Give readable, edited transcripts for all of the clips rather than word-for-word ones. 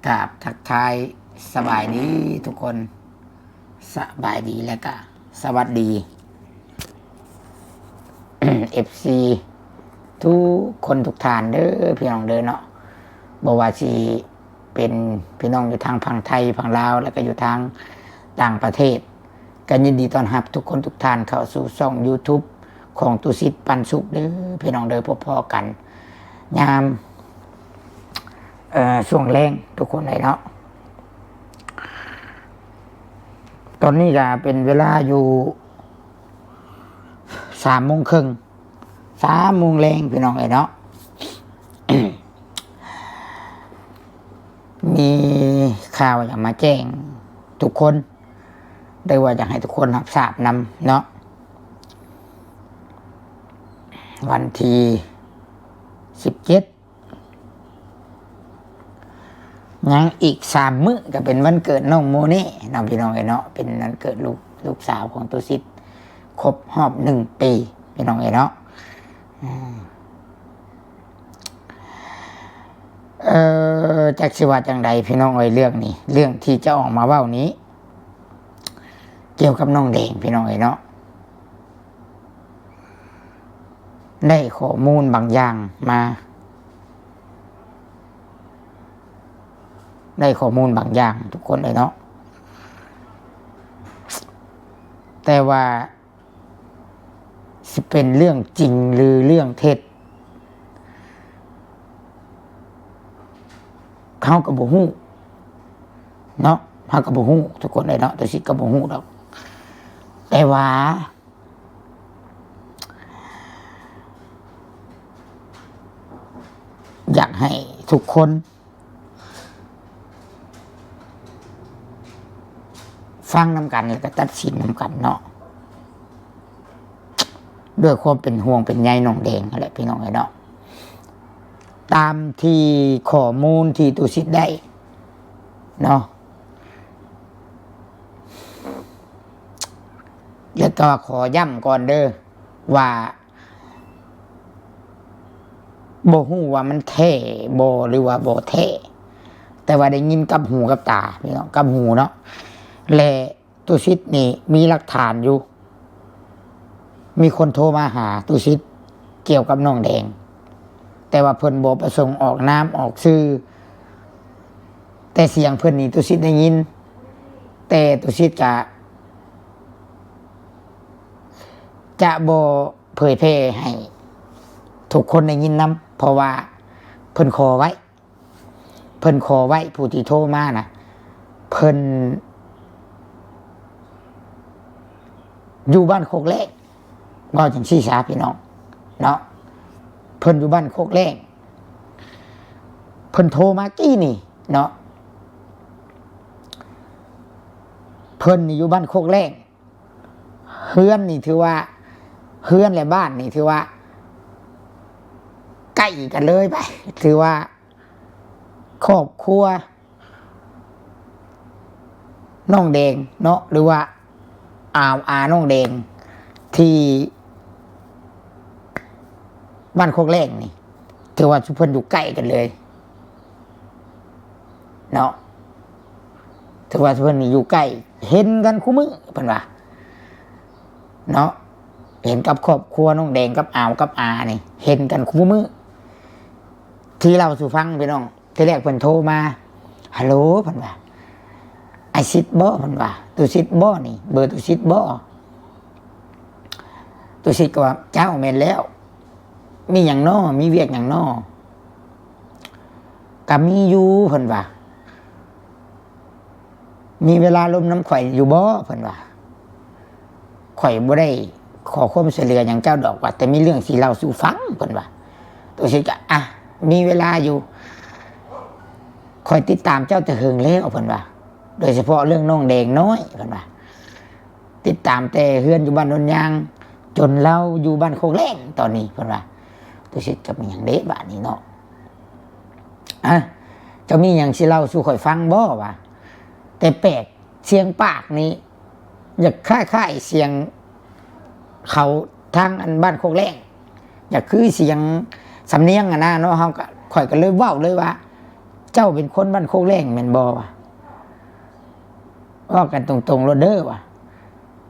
กราบทักทายสบายดีทุกคนสบายดีแล้วก็สวัสดี FC ทุกคนทุกท่านเด้อพี่น้องเด้อเนาะบ่ว่าสิเป็นพี่น้องอยู่ทางฝั่งไทยฝั่งลาวแล้วก็อยู่ทางต่างประเทศก็ยินดีต้อนรับทุกคนทุกท่านเข้าสู่ช่อง YouTube ของตุสิทธิ์ปันสุขเด้อพี่น้องเด้อพอๆกันยามช่วงแรงทุกคนเลยเนาะตอนนี้ก็เป็นเวลาอยู่3:30 3:00แรงพี่น้องเลยเนาะ มีข่าวอยากมาแจ้งทุกคนได้ว่าอยากให้ทุกคนรับทราบนำเนาะวันที่17ยังอีก3 มื้อก็เป็นวันเกิดน้องโมเน่น้องพี่น้องเนาะเป็นวันเกิดลูกสาวของตุสิทธิ์ครบรอบ1 ปีพี่น้องเนาะจากสิว่าจังใดพี่น้องเรื่องนี้เรื่องที่จะออกมาเว้านี้เกี่ยวกับน้องแดงพี่น้องเนาะได้ข้อมูลบางอย่างมาได้ข้อมูลบางอย่างทุกคนเลยเนาะแต่ว่าสิเป็นเรื่องจริงหรือเรื่องเท็จเขาก็บ่ฮู้เนาะเขาก็บ่ฮู้ทุกคนเลยเนาะแต่สิก็บ่ฮู้ดอกแต่ว่าอยากให้ทุกคนฟังนำกันแล้วก็ตัดสินนำกันเนาะด้วยความเป็นห่วงเป็นใยน้องแดงอะไรพี่น้องเนาะตามที่ข้อมูลที่ตุสิทธิ์ได้เนาะแล้วก็ขอย้ำก่อนเด้อว่าบ่ฮู้ว่ามันแท้บ่หรือว่าบ่แท้แต่ว่าได้ยินกับหูกับตาพี่น้องกับหูเนาะและตุสิทธิ์นี่มีหลักฐานอยู่มีคนโทรมาหาตุสิทธิ์เกี่ยวกับน้องแดงแต่ว่าเพิ่นบ่ประสงค์ออกนามออกชื่อแต่เสียงเพิ่นนี่ตุสิทธิ์ได้ยินแต่ตุสิทธิ์จะบ่เผยแพร่ให้ทุกคนได้ยินนำเพราะว่าเพิ่นขอไว้ผู้ที่โทรมานะเพิ่นอยู่บ้านโคกแรกว่าจังซี่ซาพี่น้องเนาะเพิ่นอยู่บ้านโคกแรกเพิ่นโทรมากี้นี่เนาะเพิ่นนี่อยู่บ้านโคกแรกเฮือนนี่ถือว่าเฮือนและบ้านนี่ถือว่าใกล้กันเลยไปถือว่าครอบครัวน้องแดงเนาะหรือว่าอาน้องแดงที่บ้านโคกแรกนี่ถือว่าชุมพลอยู่ใกล้กันเลยเนาะถือว่าชุมพลนี่อยู่ใกล้เห็นกันคู่มือเพิ่นว่าเนาะเห็นกับครอบครัวน้องแดงกับกับอานี่เห็นกันคู่มือที่เราสู่ฟังพี่น้องที่แรกเพิ่นโทรมาฮัลโหลเพิ่นว่าไอซิดบ่เพิ่นว่าตุสิทธิ์บ่นี่เบอร์ตุสิทธิ์บ่ตุสิทธิ์ก็ว่าเจ้าแม่นแล้วมีหยังน้อมีเวียกหยังน้อก็มีอยู่เพิ่นว่ามีเวลาลมน้ำข่อยอยู่บ่เพิ่นว่าข่อยบ่ได้ขอความช่วยเหลือหยังเจ้าดอกว่าแต่มีเรื่องสิเล่าสู่ฟังเพิ่นว่าตุสิทธิ์ก็มีเวลาอยู่ข่อยติดตามเจ้าแต่เฮิงแล้วเพิ่นว่าโดยเฉพาะเรื่องน้องแดงน้อยเพิ่นว่าติดตามแต่เฮือนอยู่บ้านนนยางจนเราอยู่บ้านโคกแรงตอนนี้เพิ่นว่าตุสิทธิ์จะมีหยังเด้บ้านนี้เนาะจะมีหยังสิเล่าสู่ข่อยฟังบ่วะแต่แปลกเสียงปากนี้อยากคล้ายๆเสียงเขาทางอันบ้านโคกแรงอยากคือเสียงสำเนียงนะเนาะเฮาก็ข่อยก็เลยเว้าเลยว่า เจ้าเป็นคนบ้านโคกแรงแม่นบ่วะว่ากันตรงๆโรเดอร์วะ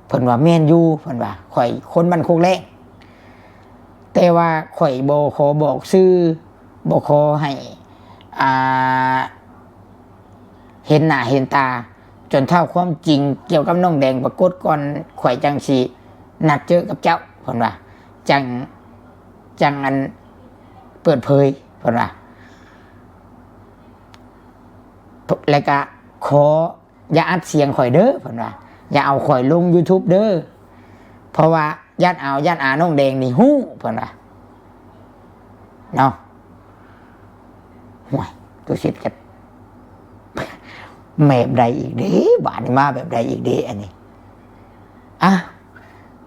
เพิ่นว่าแม่นอยู่เพิ่นว่าข่อยคนบ้านโคกแรงแต่ว่าข่อยบ่ขอบอกชื่อบ่ขอให้เห็นหน้าเห็นตาจนเท่าความจริงเกี่ยวกับน้องแดงปรากฏก่อนข่อยจังสินัดเจอกับเจ้าเพิ่นว่าจังอันเปิดเผยเพิ่นว่าแล้วก็ขออย่าอัดเสียงข่อยเด้อเพิ่นว่าอย่าเอาข่อยลง YouTube เด้อเพราะว่าญาติน้องแดงนี่ฮู้เพิ่นว่าเนาะห่วยตัวสิทธิ์จะแบบใดอีกเด้บาดนี้มาแบบใดอีกเด้อันนี้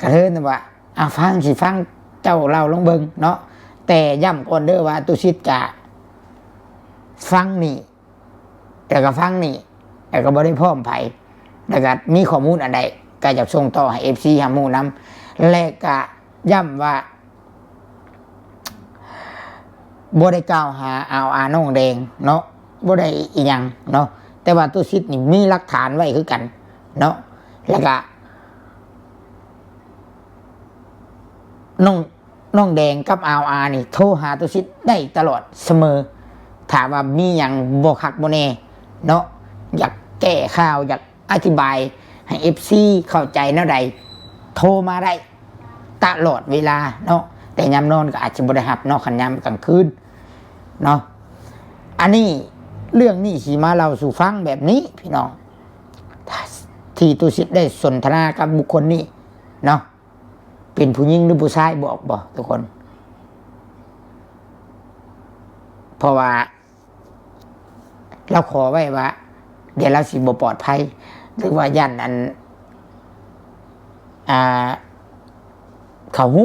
กระเทินว่าฟังเจ้าเล่าลงเบิงเนาะแต่ย้ำก่อนเด้อว่าตุสิทธิ์จะฟังนี่แต่ก็ฟังนี่แต่ก็บ่ได้พร้อมไผแล้วก็มีข้อมูลอันใดก็จะส่งต่อให้ FC หาหมู่นำและก็ย้ำว่าบ่ได้กล่าวหาเอาน้องแดงเนาะบ่ได้อีหยังเนาะแต่ว่าตุสิทธิ์นี่มีหลักฐานไว้คือกันเนาะแล้วก็น้องแดงกับนี่โทรหาตุสิทธิ์ได้ตลอดเสมอถามว่ามีหยังบ่คักบ่แน่เนาะอยากแก้ข่าวอยากอธิบายให้ FC เข้าใจแนวใดโทรมาได้ตลอดเวลาเนาะแต่ยามนอนก็อาจจะบ่ได้รับเนาะคันยามกลางคืนเนาะอันนี้เรื่องนี้สิมาเล่าสู่ฟังแบบนี้พี่น้องที่ตุสิทธิ์ได้สนทนากับบุคคลนี้เนาะเป็นผู้หญิงหรือผู้ชายบอกบ่ทุกคนเพราะว่าเราขอไว้ว่าเดี๋ยวเราสิบ่ปลอดภัยหรือว่ายันอันเขาหู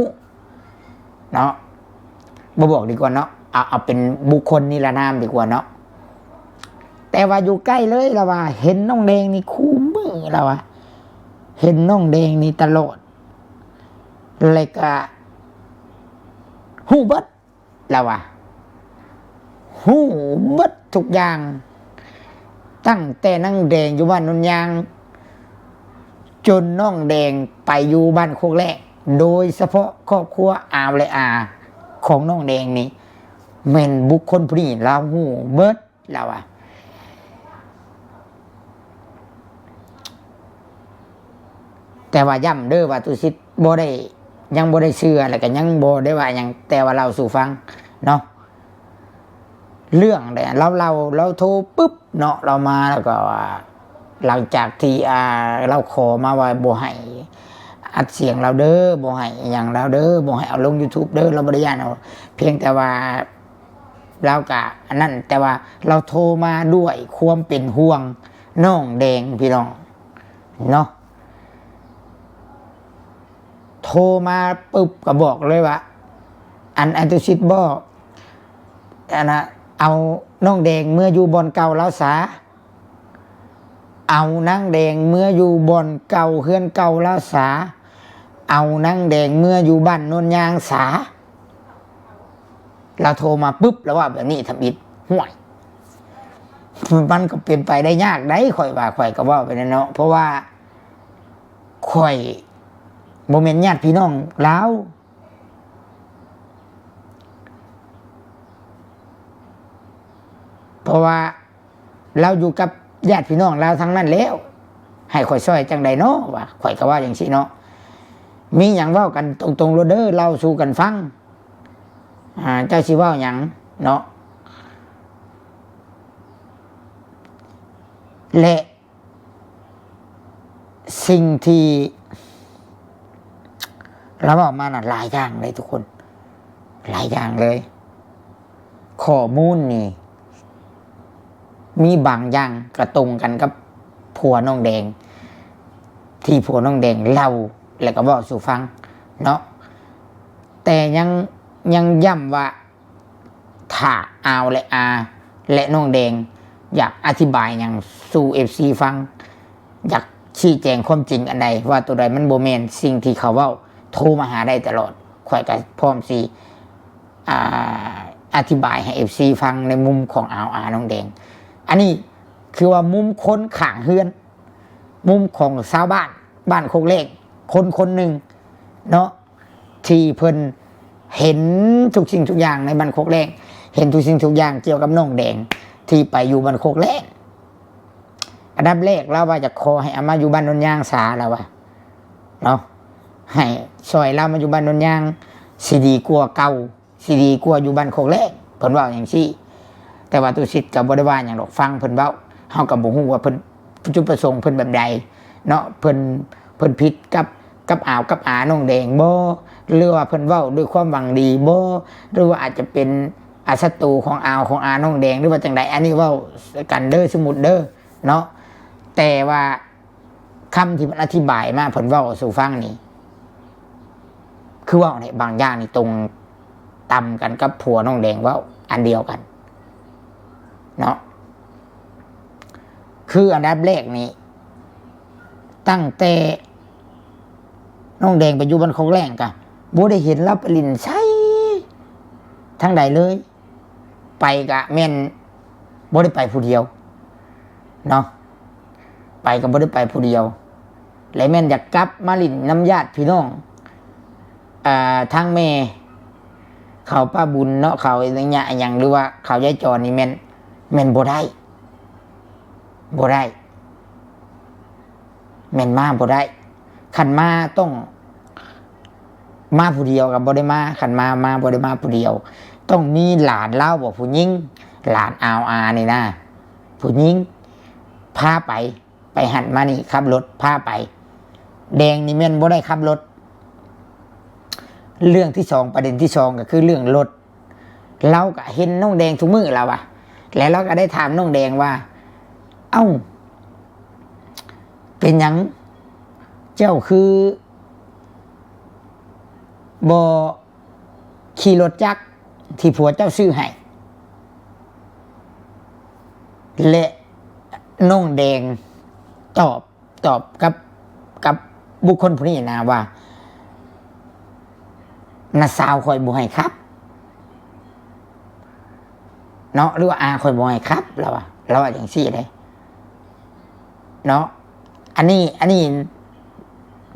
เนาะบ่บอกดีกว่าเนาะเอาเป็นบุคคลนิรนามดีกว่าเนาะแต่ว่าอยู่ใกล้เลยเราว่าเห็นน้องแดงนี่คู่มือเราว่าเห็นน้องแดงนี่ตลอดเลยก็หูเบิดเราว่าหูเบิดทุกอย่างตั้งแต่น้องแดงอยู่บ้านนนยางจนน้องแดงไปอยู่บ้านโคกแรกโดยเฉพาะครอบครัวและของน้องแดงนี่เป็นบุคคลผู้นี้เราหูเบิดเราว่าแต่ว่าย่ำเด้อว่าตุสิทธิ์บ่ได้ยังบ่ได้เชื่ออะไรกันยังบ่ได้ว่ายังแต่ว่าเราสู่ฟังเนาะเรื่องเนี่ยเราโทรปุ๊บเนาะเรามาแล้วก็หลังจากที่เราขอมาว่าบ่ให้อัดเสียงเราเด้อบ่ให้อย่างเราเด้อบ่ให้เอาลง YouTube เด้อเราบ่ได้ย่านเอาเพียงแต่ว่าเราก็อันนั้นแต่ว่าเราโทรมาด้วยความเป็นห่วงน้องแดงพี่น้องเนาะโทรมาปุ๊บก็บอกเลยว่าอันตุสิทธิ์บอกเอาน้องแดงเมื่ออยู่บอนเก่าแล้วสาเอานางแดงเมื่ออยู่บอนเก่าเฮือนเก่าแล้วสาเอานางแดงเมื่ออยู่บ้านนนยางสาเราโทรมาปุ๊บแล้วว่าแบบนี้ทำอิดห่วยมันก็เป็นไปได้ยากได้ข่อยว่าข่อยก็ว่าไปเนาะเพราะว่าข่อยโมเมนต์ญาติพี่น้องแล้วเพราะว่าเราอยู่กับญาติพี่น้องเราทั้งนั้นแล้วให้ข่อยช่วยจังใดเนาะว่าข่อยก็ว่าอย่างนี้เนาะมีอย่างเว้ากันตรงๆโรเดอร์เราสู่กันฟังเจ้าสิเว้าอย่างเนาะและสิ่งที่เราบอกมาหลายอย่างเลยทุกคนหลายอย่างเลยข้อมูลนี่มีบางอย่างกระตรงกันกับผัวน้องแดงที่ผัวน้องแดงเล่าแล้วก็บอกสู่ฟังเนาะแต่ยังย้ำว่าถ้าและน้องแดงอยากอธิบายอย่างสู่ FC ฟังอยากชี้แจงความจริงอันใดว่าตัวใดมันโบแมนสิ่งที่เขาเว้าโทรมาหาได้ตลอดข่อยก็พร้อมสิอ ธิบายให้ FC ฟังในมุมของน้องแดงอันนี้คือว่ามุมคนข้างเฮือนมุมของชาวบ้านโคกเล็กคนหนึ่งเนาะที่เพิ่นเห็นทุกสิ่งทุกอย่างในบ้านโคกเล็กเห็นทุกสิ่งทุกอย่างเกี่ยวกับน้องแดงที่ไปอยู่บ้านโคกเล็กอันดับแรกเราว่าจะขอให้อามาอยู่บ้านนนยางสาแล้วว่าเนาะให้ซอยเรามาอยู่บ้านนนยางสิดีกว่าเก่าสิดีกว่าอยู่บ้านโคกเล็กเพิ่นว่าอย่างซี่แต่ว่าตุสิทธิ์กับบริวารอย่างดอกฟังเพิ่นเว้าเฮากับบ่ฮู้ว่าเพิ่นจุดประสงค์เพิ่นแบบใดเนาะเพิ่นผิดกับอาน้องแดงบ่หรือว่าเพิ่นเว้าด้วยความหวังดีบ่หรือว่าอาจจะเป็นศัตรูของอาน้องแดงหรือว่าจังใดอันนี้เว้ากันเด้อสมมุติเด้อเนาะแต่ว่าคำที่มันอธิบายมาเพิ่นเว้าสู่ฟังนี่คือว่าเนี่ยบางอย่างนี่ตรงต่ำกันกับผัวน้องแดงเว้าอันเดียวกันเนาะคืออันดับแรกนี้ตั้งแต่น้องแดงไปอยู่บ้านโคกแรงกะบ่ได้เห็นรับลินใช้ทั้งใดเลยไปกะแม่นบ่ได้ไปผู้เดียวเนาะไปก็บ่ได้ไปผู้เดียวและแม่นอยากกลับมาลินน้ำญาติพี่น้องทางแม่เขาป้าบุญเนาะเขาอย่างเงี้ยอย่างหรือว่าเขายายจรนี่แม่นบ่ได้แม่นมาบ่ได้ขันมาต้องมาผู้เดียวกับบ่ได้มาขันมาบ่ได้มาผู้เดียวต้องมีหลานเล่าบอกผู้หญิงหลานนี่นะผู้หญิงพาไปหันมานี่ขับรถพาไปแดงนี่แม่นบ่ได้ขับรถเรื่องที่สองประเด็นที่สองก็คือเรื่องรถเราก็เห็นน้องแดงทุกมื้อแล้วว่ะแล้วเราก็ได้ถามน้องแดงว่าเอ้าเป็นหยังเจ้าคือบ่ขี่รถจักรที่ผัวเจ้าซื้อให้และน้องแดงตอบกับบุคคลผู้นี้นะว่าน้าสาวคอยบ่ให้ครับเนาะหรือว่าอาคอยบ่ให้ครับเราว่าอย่างซี่เลยเนาะอันนี้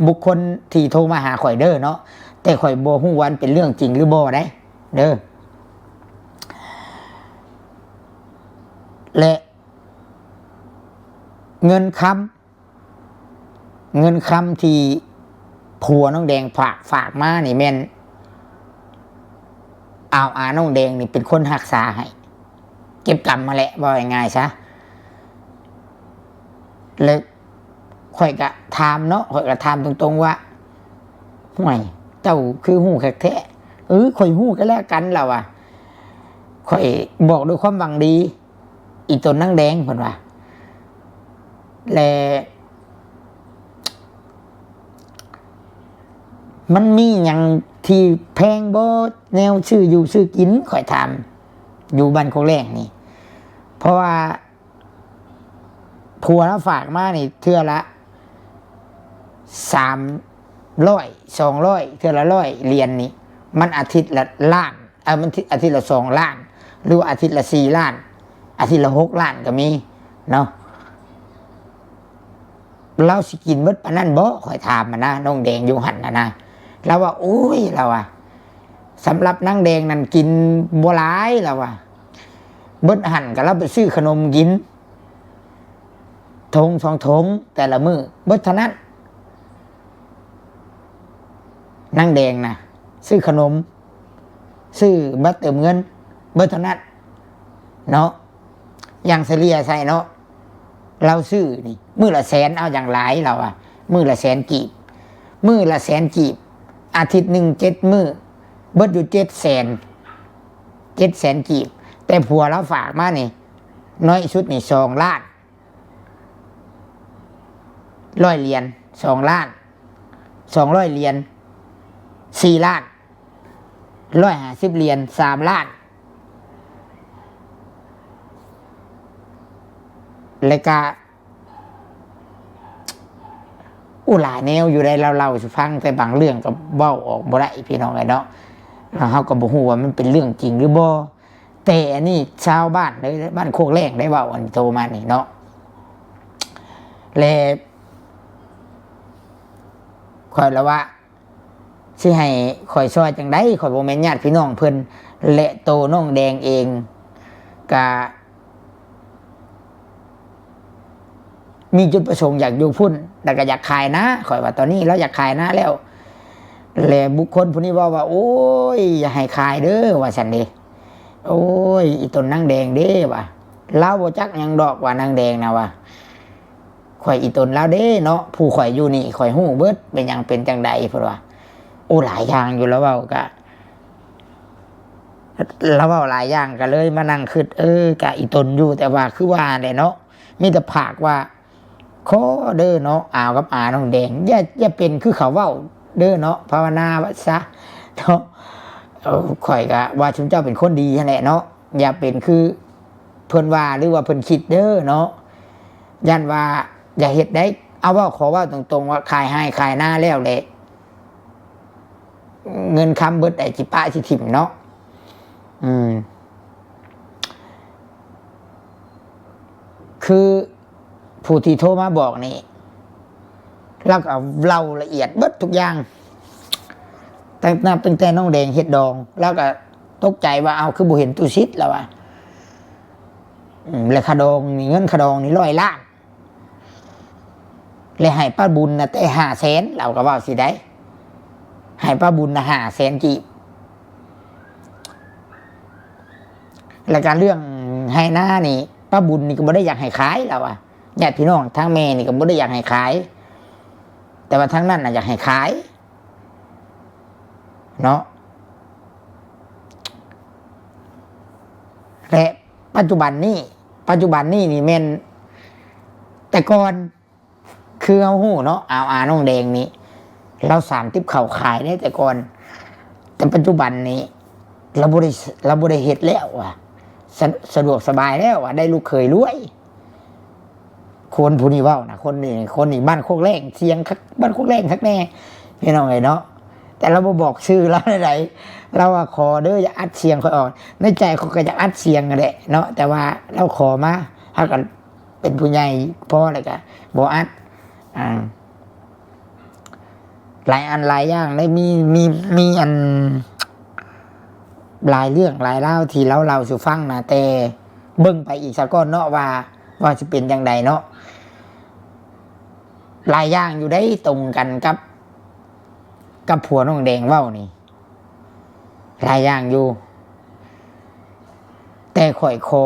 บุคคลที่โทรมาหาข่อยเด้อเนาะแต่ข่อยบ่ฮู้ว่าเป็นเรื่องจริงหรือบ่ได้เด้อและเงินคำที่ผัวน้องแดงฝากมานี่แม่นน้องแดงนี่เป็นคนรักษาให้เก็บกรรมมาแหละว่าง่ายๆซะแล้วข่อยก็ถามเนาะข่อยก็ถามตรงๆว่าห่วยเจ้าคือหู้แท้ข่อยหู้กันแล้วกันแล้วว่ะข่อยบอกด้วยความหวังดีอีตนนางแดงเพิ่นว่าและมันมีหยังที่แพงบ่แนวซื้ออยู่ซื้อกินข่อยถามอยู่บ้านโคกแรงนี่เพราะว่าผัวเราฝากมานี่เทื่อละ300 200เทื่อละ100เหรียญนี่มันอาทิตย์ละล้านมันอาทิตย์ละ2 ล้านหรือว่าอาทิตย์ละ4 ล้านอาทิตย์ละ6 ล้านก็มีเนาะเราสิกินเบิดปานนั้นบ่ข่อยถามมันนะน้องแดงอยู่หั่นนะเราว่าโอ้ยเราว่าสำหรับนางแดงนั่นกินบ่หลายเราว่าเบิดหั่นก็เราไปซื้อขนมกินทง2 ทงแต่ละมื้อเบิดเท่านั้นนางแดงนะซื้อขนมซื้อบัตรเติมเงินเบิดเท่านั้นเนาะอย่างเฉลี่ยใส่เนาะเราซื้อนี่มื้อละ100,000เอาอย่างหลายเราอะมื้อละ100,000กีบมื้อละ100,000กีบอาทิตย์หนึ่ง7 มื้อเบิดอยู่700,000กีบแต่ผัวเราฝากมานี่น้อยสุดนี่2 ล้าน100 เหรียญ2 ล้าน200 เหรียญ4 ล้าน150 เหรียญ3 ล้านแล้วก็หลายแนวอยู่ได้เราสิฟังแต่บางเรื่องก็เว้าออกบ่ได้พี่น้องไอ้เนาะเฮาก็บ่ฮู้ว่ามันเป็นเรื่องจริงหรือบ่ แต่อันนี้ชาวบ้านเลยบ้านโคกแรงได้เว่าอันโทรมานี่เนาะเลยคอยละว่าสิให้คอยซอยจังไดคอยบ่แม่นญาติพี่น้องเพิ่นและโตน้องแดงเองกะมีจุดประสงค์อยากอยู่พุ่นแต่ก็อยากขายนะคอยว่าตอนนี้เราอยากขายนะแล้วและบุคคลผู้นี้ว่าโอ้ยอย่าให้ขายเด้อว่าซั่นเด้โอ้ยอีต้นนางแดงเด้ว่ะเล่าบ่จักหยังดอกว่านางแดงนะว่ะข่อยอีต้นแล้วเด้เนาะผู้ข่อยอยู่นี่ข่อยฮู้เบิดเป็นหยังเป็นจังใดเพิ่นว่าโอ้หลายอย่างอยู่แล้วเว้ากะแล้วเว้าหลายอย่างก็เลยมานั่งคิดกะอีต้นอยู่แต่ว่าคือว่าแหละเนาะมีแต่ภาคว่าขอเด้อเนาะอาวกับอาน้องแดงอย่าเป็นคือเขาเว้าเด้อเนาะภาวนาว่าซะเนาะข่อยก็ว่าชุมเจ้าเป็นคนดีนั่นแหละเนาะอย่าเป็นคือเพิ่นว่าหรือว่าเพิ่นคิดเด้อเนาะยันว่าอย่าเฮ็ดได้เอาว่าขอว่าตรงๆว่าขายให้ขายหน้าแล้วแหละเงินคำเบิดได้สิป้าสิถิ่มเนาะคือผู้ที่โทรมาบอกนี่แล้วก็เล่าละเอียดเบิดทุกอย่างตั้งแต่น้องแดงเฮ็ดดองแล้วก็ตกใจว่าเอาคือบ่เห็นตู้ซิดแล้วว่ะแล้วคดองนี่เงินคดองนี่100 ล้านเลยให้ป้าบุญนะแต่500,000เราก็ว่าสิได้ให้ป้าบุญนะ500,000กีบแล้วการเรื่องให้หน้านี่ป้าบุญนี่ก็บ่ได้อยากให้ขายแล้วอ่ะญาติพี่น้องทั้งแม่นี่ก็บ่ได้อยากให้ขายแต่ว่าทั้งนั้นน่ะอยากให้ขายเนาะและปัจจุบันนี้นี่แม่นแต่ก่อนคือเอาหูเนาะเอาอาน้องแดงนี้เรา30เข่าขายได้แต่ก่อนแต่ปัจจุบันนี้เราบ่ได้เฮ็ดแล้วว่ะสะดวกสบายแล้วว่ะได้ลูกเคยรวยคนผู้นี้เว้านะคนนี้บ้านโคกแรงเสียงบ้านโคกแรงคักแน่พี่น้องเนาะแต่เราบ่บอกชื่อเราไหนเราว่าขอเด้ออย่าอัดเสียงค่อยออกในใจเขาก็จะอัดเสียงนั่นแหละเนาะแต่ว่าเราขอมาถ้ากันเป็นผู้ใหญ่พอแล้วก็บ่อัดหลายอันหลายอย่างได้มีอันหลายเรื่องหลายเล่าที่เราสู่ฟังนะแต่เบิ่งไปอีกสักก้อนเนาะว่าจะเป็นอย่างใดเนาะหลายอย่างอยู่ได้ตรงกันกับผัวน้องแดงเว้านี่หลายอย่างอยู่แต่ข่อยคอ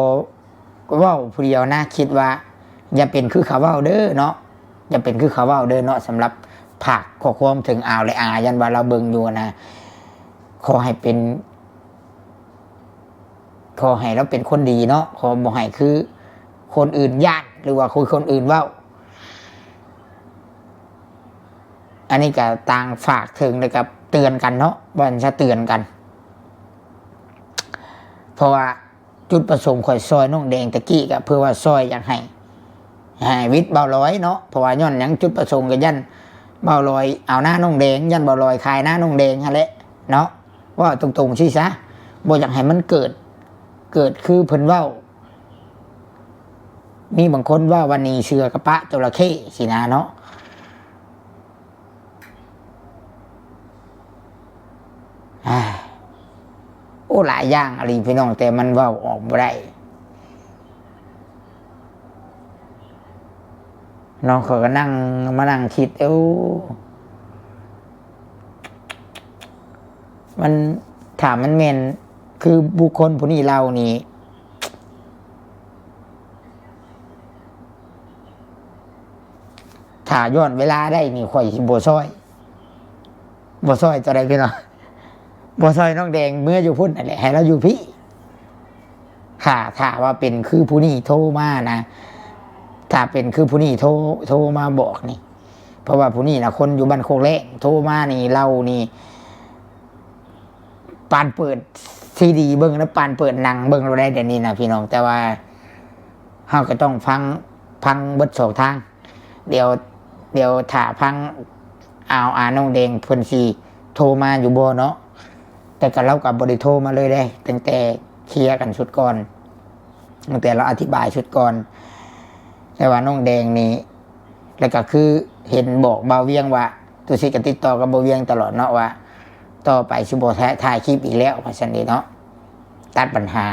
เว้าผู้เดียวนะคิดว่าอย่าเป็นคือเขาเว้าเด้อเนาะอย่าเป็นคือเขาเว้าเด้อเนาะสำหรับผักขอความถึงอ่าวและอายันว่าเราเบิ่งอยู่นะขอให้เราเป็นคนดีเนาะขอบ่ให้คือคนอื่นญาติหรือว่าคนอื่นเว้าอันนี้ก็ต่างฝากถึงเลยกับเตือนกันเนาะวันจะเตือนกันเพราะว่าจุดประสงค์ข่อยซอยน้องแดงตะกี้ก็เพื่อว่าซอยอยากให้วิทย์เบาร้อยเนาะเพราะว่าย้อนหยังจุดประสงค์กับยันเบาลอยเอาหน้าน้องแดงยันเบาลอยขายหน้าน้องแดงฮะแหละเนาะว่าตรงๆชี้ซะบ่อยากให้มันเกิดคือเพิ่นเว้ามีบางคนว่าวันนี้เชือกระปะจระเข้สินะเนาะโอ้หลายอย่างอะไรพี่น้องแต่มันเว้าออกบ่ได้น้องเขาก็มานั่งคิดมันถามมันเมนคือบุคคลผู้นี้เรานี่ถ้าย้อนเวลาได้นี่ข่อยสิบ่ซอยจะได้พี่น้องบ่ซอยน้องแดงเมื่ออยู่พุ่นนั่นแหละให้เราอยู่พี่ถ้าว่าเป็นคือผู้นี้โทรมานะถ้าเป็นคือผู้นี้โทรมาบอกนี่เพราะว่าผู้นี้นะคนอยู่บ้านโคกเละโทรมานี่เรานี่ปานเปิดซีดีเบิ้งแล้วปานเปิดหนังเบิ้งเราได้เดี๋ยวนี้นะพี่น้องแต่ว่าเราก็ต้องฟังเบิดสองทางเดี๋ยวถ้าฟังอาน้องแดงเพิ่นสิโทรมาอยู่บ่เนาะแต่ก็เรากับบริโทรมาเลยได้ตั้งแต่ เคลียร์กันชุดก่อนตั้งแต่เราอธิบายชุดก่อนแต่ว่าน้องแดงนี่แล้วก็คือเห็นบอกเบาเวียงว่าตัวสิกันติดต่อกับเบาเวียงตลอดเนาะว่าต่อไปสิบ่ถ่ายคลิปอีกแล้วเพราะฉะนั้นเนาะตัดปัญหา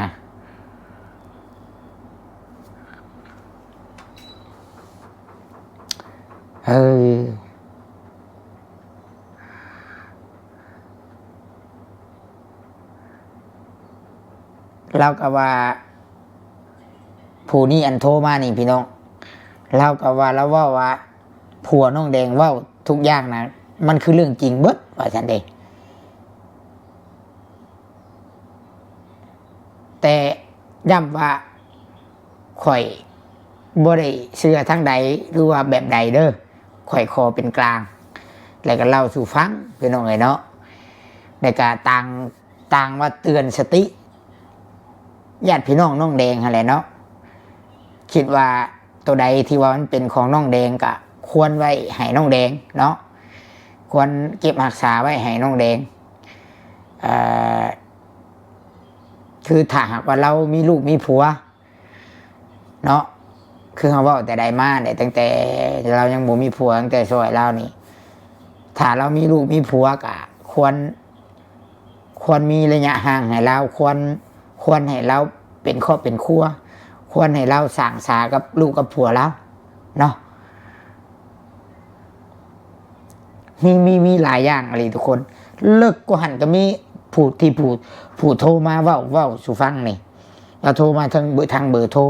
เราก็ว่าผู้นี้อันโทรมานี่พี่น้องเราก็ว่าเราว่าผัวน้องแดงว่าทุกอย่างนะมันคือเรื่องจริงเบิดว่าฉันเองแต่ย้ำว่าข่อยบ่ได้เชื่อทั้งใดหรือว่าแบบใดเด้อข่อยคอเป็นกลางแล้วก็เล่าสู่ฟังพี่น้องเนาะในการต่างว่าเตือนสติญาติพี่น้องน้องแดงอะไรเนาะคิดว่าตัวใดที่ว่ามันเป็นของน้องแดงก็ควรไว้ให้น้องแดงเนาะควรเก็บรักษาไว้ให้น้องแดงคือถ้าหากว่าเรามีลูกมีผัวเนาะคือเขาบอกแต่ใดมาเนี่ยตั้งแต่เรายังบ่มีผัวตั้งแต่สวยเรานี่ถ้าเรามีลูกมีผัวก็ควรมีระยะห่างให้เราควรให้เราเป็นครอบเป็นครัวควรให้เราสั่งสากับลูกกับผัวแล้วเนาะมีหลายอย่างอะไรทุกคนเลิกก็หันก็มีผู้โทรมาเว้าสู่ฟังนี่เราโทรมาทางเบอร์โทร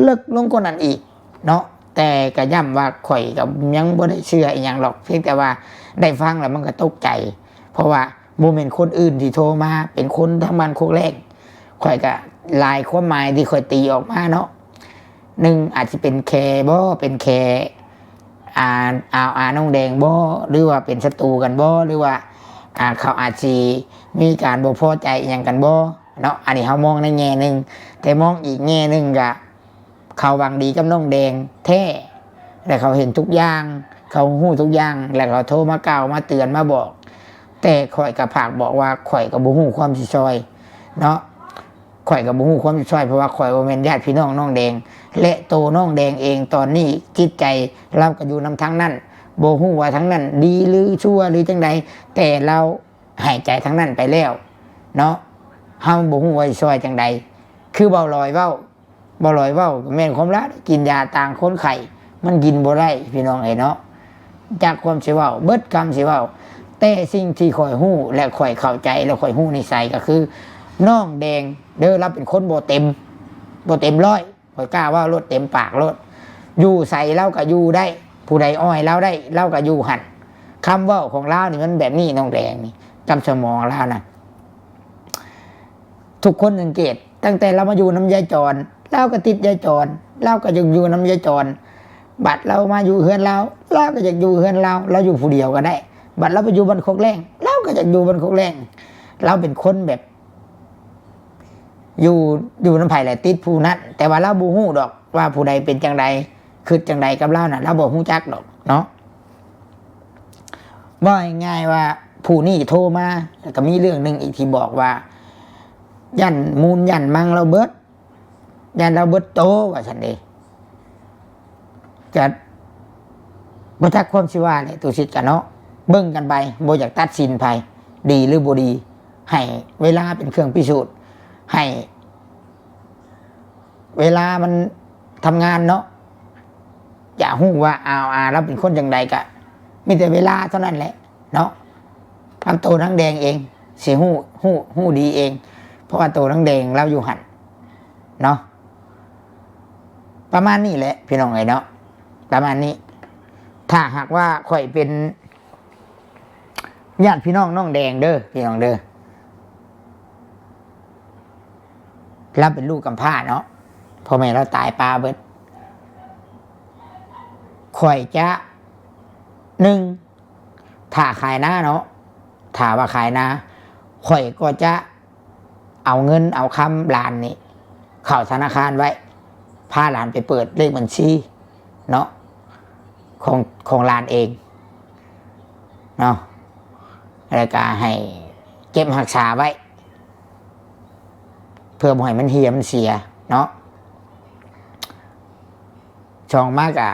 เลิกลงกว่านั้นอีกเนาะแต่ก็ย้ำว่าข่อยกับยังบ่ได้เชื่ออีหยังหรอกเพียงแต่ว่าได้ฟังแล้วมันก็ตกใจเพราะว่าโมเมนต์คนอื่นที่โทรมาเป็นคนทางบ้านโคกแรกข่อยก็ลายความหมายที่ข่อยตีออกมาเนาะหนึ่งอาจจะเป็นแคบ่เป็นแคน้องแดงบ่หรือว่าเป็นศัตรูกันบ่หรือว่าเขาอาจจะมีการบ่พอใจอย่างกันบ่เนาะอันนี้เขามองในแง่หนึ่งแต่มองอีกแง่หนึ่งก็เขาหวังดีกับน้องแดงแท้แต่เขาเห็นทุกอย่างเขาหู้ทุกอย่างแล้วเขาโทรมาเกล่าวมาเตือนมาบอกแต่ข่อยกับผากบอกว่าข่อยกับบ่ฮู้ความสิซอยเนาะข่อยกับบ่ฮู้ความสิซอยเพราะว่าข่อยบ่แม่นญาติพี่น้องน้องแดงและโตน้องแดงเองตอนนี้จิตใจเราก็อยู่นำทั้งนั้นบ่ฮู้ว่าทั้งนั้นดีหรือชั่วหรือจังใดแต่เราหายใจทั้งนั้นไปแล้วเนาะเฮาบ่ฮู้ว่าสิซอยจังใดคือเบาลอยเว้าแม่นความละกินยาต่างคนไข้มันกินบ่ได้พี่น้องเนาะจากความสิเว้าเบิดคำสิเว้าแต่สิ่งที่ข่อยฮู้และข่อยเข้าใจและข่อยฮู้นิสัยก็คือน้องแดงเด้อรับเป็นคนบ่เต็มร้อยข่อยกล้าว่ารถเต็มปากรถอยู่ใส่เล่าก็อยู่ได้ผู้ใดอ้อยเล่าได้เล่าก็อยู่หันคำว่าของเล่านี่มันแบบนี้น้องแดงนี่จำสมองเล่านะทุกคนสังเกตตั้งแต่เรามาอยู่น้ำยายจรเล่าก็ติดยายจรเล่าก็ยังอยู่น้ำยายจรบัดเรามาอยู่เฮือนเราก็จะอยู่เฮือนเราอยู่ผู้เดียวก็ได้บัดเราไปอยู่บนโคกแรงเราก็จะอยู่บนโคกแรงเราเป็นคนแบบอยู่น้ำไผ่แหละติดผู้นั้นแต่ว่าเราบูฮู้ดอกว่าผู้ใดเป็นจังใดคือจังใดกับเราน่ะเราบอกฮู้จักดอกเนาะว่าง่ายว่าผู้นี้โทรมาแล้วก็มีเรื่องหนึ่งอีกที่บอกว่ายันมูลยันมังเราเบิดโตว่าฉันเองจะบ่ทักความสิว่าเนี่ยตัวชิดกันเนาะเบิ่งกันไปบ่อยากตัดสินไผดีหรือบ่ดีให้เวลาเป็นเครื่องพิสูจน์ให้เวลามันทำงานเนาะอย่าฮู้ว่าเราเป็นคนจังใดกะมีแต่เวลาเท่านั้นแหละเนาะทำโตทั้งแดงเองสิฮู้ดีเองเพราะว่าโตทั้งแดงเราอยู่หันเนาะประมาณนี้แหละพี่น้องเนาะประมาณนี้ถ้าหากว่าข่อยเป็นญาติพี่น้องน้องแดงเด้อพี่น้องเด้อเราเป็นลูกกำพร้าเนาะพ่อแม่เราตายปลาเบิดข่อยจะถ้าขายหน้าเนาะถ้าว่าขายหน้าข่อยก็จะเอาเงินเอาคำหลานนี่เข้าธนาคารไว้พาหลานไปเปิดเลขบัญชีเนาะของหลานเองเนาะแล้วก็ให้เก็บรักษาไว้ เพื่อบ่ให้มันเหี่ยมันเสียเนาะช่องมากอะ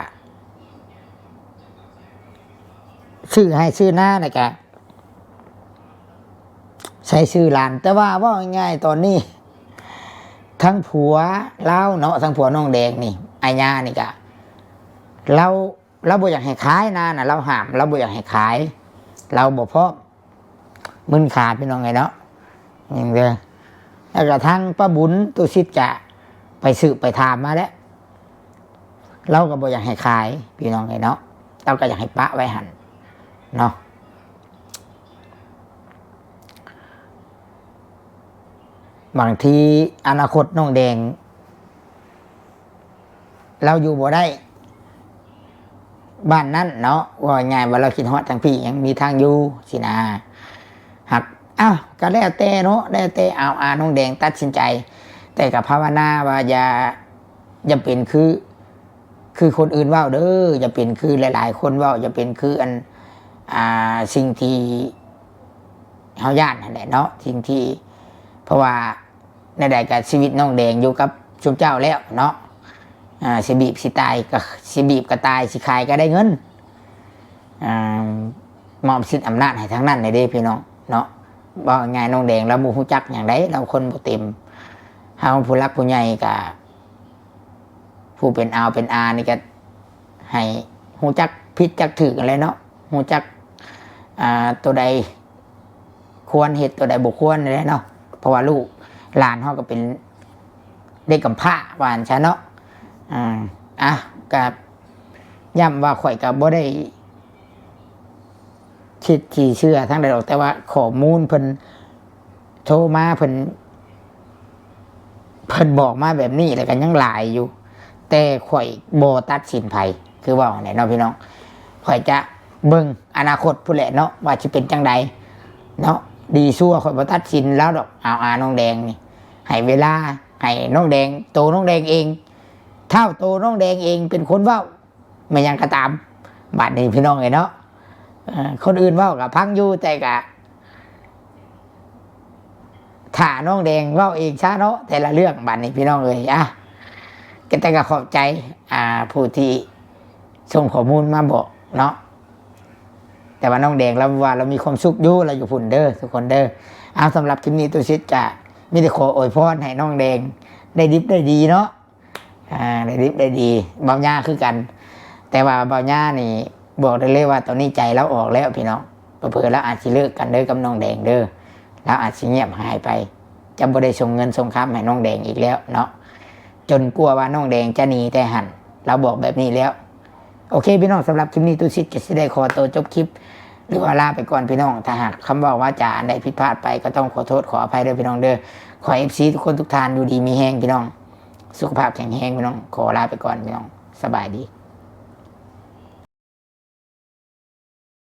ชื่อให้ชื่อหน้านะกะใช้ชื่อหลานแต่ว่าง่ายๆตอนนี้ทั้งผัวเล่าเนาะทั้งผัวน้องแดงนี่อาญานี่กะเราบ่อยากให้ขายนะเราห้ามเราบ่อยากให้ขายเราบ่พร้อมมึนขาพี่น้องไงเนาะอย่างเดียวแล้วกระทั่งป้าบุญตุชิตจะไปสืบไปถามมาแล้วเราก็บ่อยากให้ขายพี่น้องไงเนาะเราก็อยากให้ปะไว้หันเนาะบางทีอนาคตน้องแดงเราอยู่บ่ได้บ้านนั้นเนาะว่าไงว่าเราคิดฮอดทางพี่ยังมีทางอยู่สินะหักอ้าวก็แล้วแต่เนาะแล้วแต่เอาน้องแดงตัดสินใจแต่กับภาวนาว่าอย่าเป็นคือคนอื่นว่าเด้ออย่าเป็นคือหลายๆคนว่าอย่าเป็นคือสิ่งที่เฮาย่านนั่นแหละเนาะสิ่งที่เพราะว่าในใดกับชีวิตน้องแดงอยู่กับชุมเจ้าแล้วเนาะสิบีบสิตายก็สิบีบก็ตายสิขายก็ได้เงินมอบสิทธิอำนาจให้ทั้งนั้นในเด้พี่น้องเนาะบอกง่ายน้องแดงเราบ่ฮู้จักอย่างไรเราคนบ่เต็มเฮาผู้รักผู้ใหญ่ก็ผู้เป็นเอาเป็นอานี่ก็ให้ฮู้จักผิดจักถูกอะไรเนาะฮู้จักตัวใดควรเฮ็ดตัวใดบ่ควรนี่เนาะเพราะว่าลูกหลานเฮาก็เป็นเด็กกำพร้าว่าอันซะเนาะกับย้ำว่าข่อยกับบ่ได้คิดที่เชื่อทั้งใดหรอกแต่ว่าข้อมูลเพิ่นโทรมาเพิ่นบอกมาแบบนี้แล้วกันยังหลายอยู่แต่ข่อยบ่ตัดสินไผคือว่าไหนเนาะพี่น้องข่อยจะเบิ่งอนาคตผู้แหละเนาะว่าสิเป็นจังใดเนาะดีชั่วข่อยบ่ตัดสินแล้วดอกเอาน้องแดงนี่ให้เวลาให้น้องแดงโตน้องแดงเองเท่าโตน้องแดงเองเป็นคนเว้าไม่ยังก็ตามบัดนี้พี่น้องไงเนาะคนอื่นเว้ากับพังอยู่แต่กะถ้าน้องแดงเว้าเองช้าเนาะแต่ละเรื่องบัดนี้พี่น้องเอ้ยก็แต่ก็ขอบใจผู้ที่ส่งข้อมูลมาบอกเนาะแต่ว่าน้องแดงเราว่าเรามีความสุขอยู่เราอยู่พุ่นเด้อทุกคนเด้อสำหรับคลิปนี้ตัวชิดจะมีแต่ขออวยพรให้น้องแดงได้ดิบได้ดีเนาะได้ดิบได้ดีเบาหญ้าคือกันแต่ว่าเบาหญ้านี่บอกได้เลยว่าตอนนี้ใจเราออกแล้วพี่น้องเผื่อแล้วอาจจะเลิกกันเด้อกับน้องแดงเด้อแล้วอาจจะเงียบหายไปจะบ่ได้ส่งเงินส่งคำให้น้องแดงอีกแล้วเนาะจนกลัวว่าน้องแดงจะหนีแต่หันเราบอกแบบนี้แล้วโอเคพี่น้องสำหรับคลิปนี้ตุสิทธิ์จะได้ขอตัวจบคลิปหรือว่าลาไปก่อนพี่น้องถ้าหากคำบอกว่าจะอันใดผิดพลาดไปก็ต้องขอโทษขออภัยด้วยพี่น้องเด้อขอFCทุกคนทุกท่านอยู่ดีมีแห้งพี่น้องสุขภาพแข็งแรงพี่น้องขอลาไปก่อนพี่น้องสบายดี